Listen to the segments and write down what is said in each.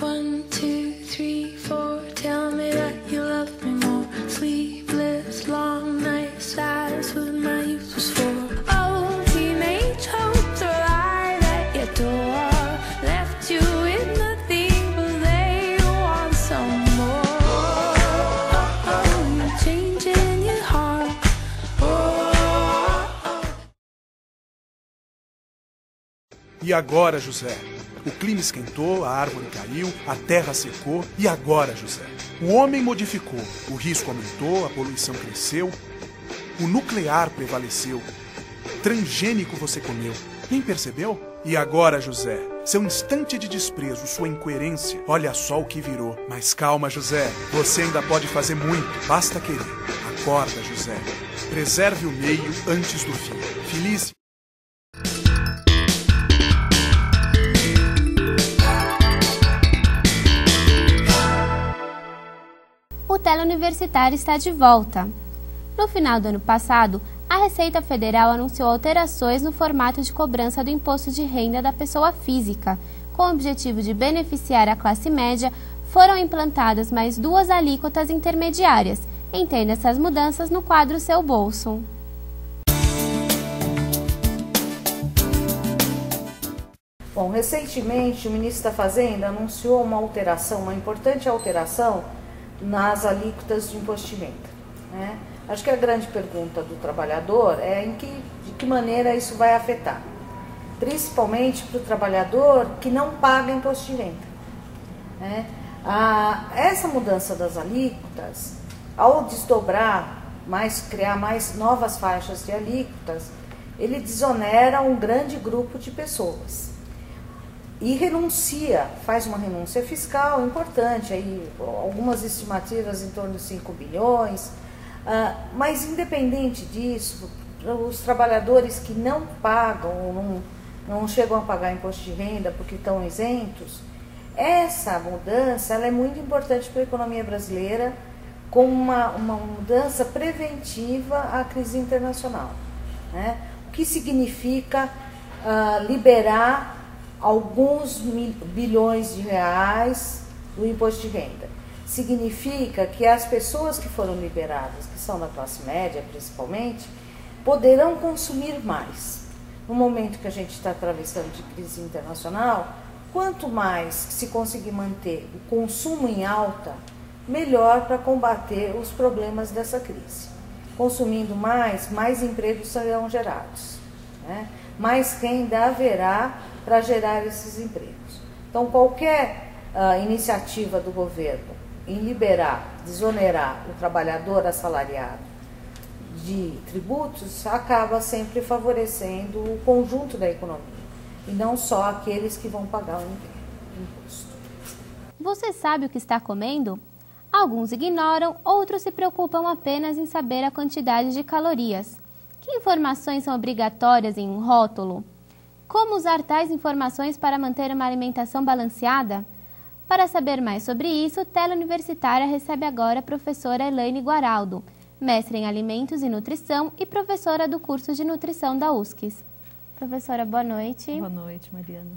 1, 2, 3, 4, tell me that you love me more. Sleepless, long nights, that's what my youth was for. Oh, teenage hopes are alive at your door. Left you with nothing, but they want some more. Oh, oh, you're changing your heart. E agora, José? O clima esquentou, a árvore caiu, a terra secou. E agora, José? O homem modificou, o risco aumentou, a poluição cresceu, o nuclear prevaleceu. Transgênico você comeu, nem percebeu? E agora, José? Seu instante de desprezo, sua incoerência, olha só o que virou. Mas calma, José, você ainda pode fazer muito, basta querer. Acorda, José. Preserve o meio antes do fim. Feliz. O Teleuniversitário está de volta. No final do ano passado, a Receita Federal anunciou alterações no formato de cobrança do imposto de renda da pessoa física. Com o objetivo de beneficiar a classe média, foram implantadas mais 2 alíquotas intermediárias. Entenda essas mudanças no quadro Seu Bolso. Bom, recentemente o ministro da Fazenda anunciou uma importante alteração nas alíquotas de imposto de renda, né? Acho que a grande pergunta do trabalhador é de que maneira isso vai afetar, principalmente para o trabalhador que não paga imposto de renda, né? Essa mudança das alíquotas, ao desdobrar, criar mais novas faixas de alíquotas, ele desonera um grande grupo de pessoas. E faz uma renúncia fiscal importante, aí, algumas estimativas em torno de 5 bilhões, mas independente disso, os trabalhadores que não pagam, ou não chegam a pagar imposto de renda porque estão isentos, essa mudança ela é muito importante para a economia brasileira, como uma mudança preventiva à crise internacional, né? O que significa liberar alguns bilhões de reais do imposto de renda. Significa que as pessoas que foram liberadas, que são da classe média principalmente, poderão consumir mais. No momento que a gente está atravessando de crise internacional, quanto mais se conseguir manter o consumo em alta, melhor para combater os problemas dessa crise. Consumindo mais empregos serão gerados, né? Mais renda haverá para gerar esses empregos. Então, qualquer iniciativa do governo em desonerar o trabalhador assalariado de tributos, acaba sempre favorecendo o conjunto da economia, e não só aqueles que vão pagar o imposto. Você sabe o que está comendo? Alguns ignoram, outros se preocupam apenas em saber a quantidade de calorias. Que informações são obrigatórias em um rótulo? Como usar tais informações para manter uma alimentação balanceada? Para saber mais sobre isso, Teleuniversitária recebe agora a professora Elaine Guaraldo, mestre em Alimentos e Nutrição e professora do curso de Nutrição da USCS. Professora, boa noite. Boa noite, Mariana.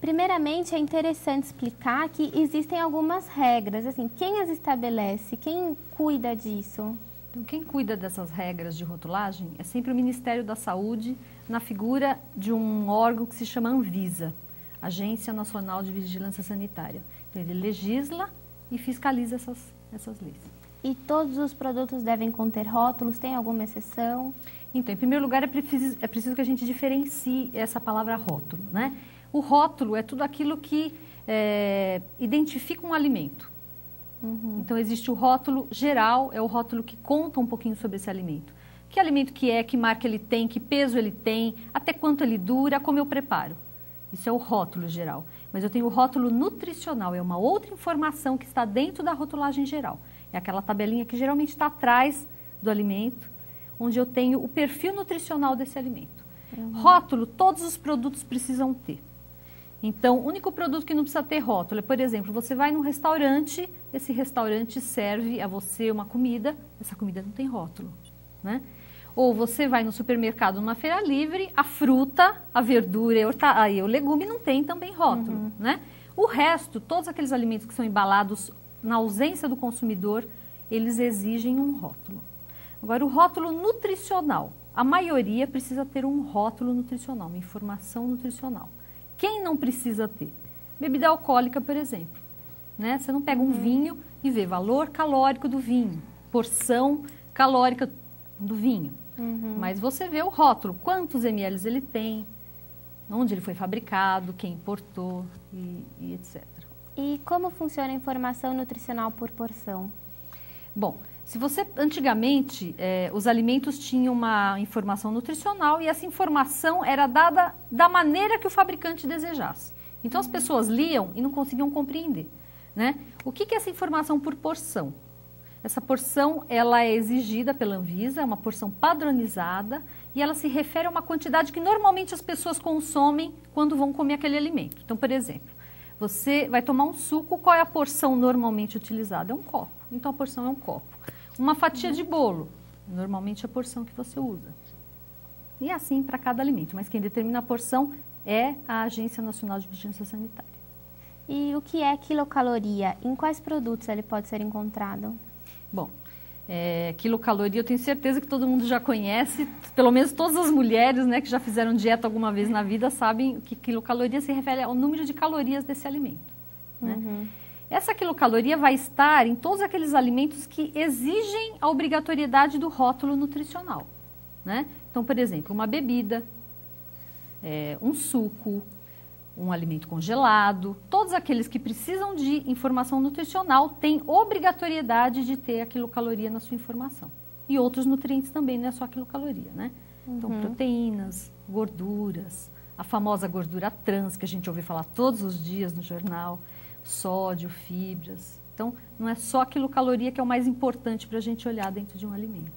Primeiramente, é interessante explicar que existem algumas regras, assim, quem as estabelece, quem cuida disso? Então, quem cuida dessas regras de rotulagem é sempre o Ministério da Saúde, na figura de um órgão que se chama Anvisa, Agência Nacional de Vigilância Sanitária. Então, ele legisla e fiscaliza essas leis. E todos os produtos devem conter rótulos? Tem alguma exceção? Então, em primeiro lugar, é preciso que a gente diferencie essa palavra rótulo, né? O rótulo é tudo aquilo que identifica um alimento. Uhum. Então, existe o rótulo geral, é o rótulo que conta um pouquinho sobre esse alimento. Que alimento que é, que marca ele tem, que peso ele tem, até quanto ele dura, como eu preparo. Isso é o rótulo geral. Mas eu tenho o rótulo nutricional, é uma outra informação que está dentro da rotulagem geral. É aquela tabelinha que geralmente está atrás do alimento, onde eu tenho o perfil nutricional desse alimento. Uhum. Rótulo, todos os produtos precisam ter. Então, o único produto que não precisa ter rótulo é, por exemplo, você vai num restaurante, esse restaurante serve a você uma comida, essa comida não tem rótulo, né? Ou você vai no supermercado, numa feira livre, a fruta, a verdura e o legume não tem também rótulo, né? O resto, todos aqueles alimentos que são embalados na ausência do consumidor, eles exigem um rótulo. Agora, o rótulo nutricional. A maioria precisa ter um rótulo nutricional, uma informação nutricional. Quem não precisa ter? Bebida alcoólica, por exemplo. Né? Você não pega um vinho e vê valor calórico do vinho, porção calórica do vinho. Mas você vê o rótulo, quantos ml ele tem, onde ele foi fabricado, quem importou e etc. E como funciona a informação nutricional por porção? Bom, se você, antigamente, os alimentos tinham uma informação nutricional e essa informação era dada da maneira que o fabricante desejasse. Então as pessoas liam e não conseguiam compreender, né? O que é essa informação por porção? Essa porção, ela é exigida pela Anvisa, é uma porção padronizada e ela se refere a uma quantidade que normalmente as pessoas consomem quando vão comer aquele alimento. Então, por exemplo, você vai tomar um suco, qual é a porção normalmente utilizada? É um copo. Então, a porção é um copo. Uma fatia de bolo, normalmente é a porção que você usa. E assim para cada alimento, mas quem determina a porção é a Agência Nacional de Vigilância Sanitária. E o que é quilocaloria? Em quais produtos ele pode ser encontrado? Bom, quilocaloria eu tenho certeza que todo mundo já conhece, pelo menos todas as mulheres, né, que já fizeram dieta alguma vez na vida sabem que quilocaloria se refere ao número de calorias desse alimento. Né? Essa quilocaloria vai estar em todos aqueles alimentos que exigem a obrigatoriedade do rótulo nutricional. Né? Então, por exemplo, uma bebida, um suco, um alimento congelado, todos aqueles que precisam de informação nutricional têm obrigatoriedade de ter a quilocaloria na sua informação. E outros nutrientes também, não é só a quilocaloria, né? Então, proteínas, gorduras, a famosa gordura trans, que a gente ouve falar todos os dias no jornal, sódio, fibras. Então, não é só a quilocaloria que é o mais importante para a gente olhar dentro de um alimento.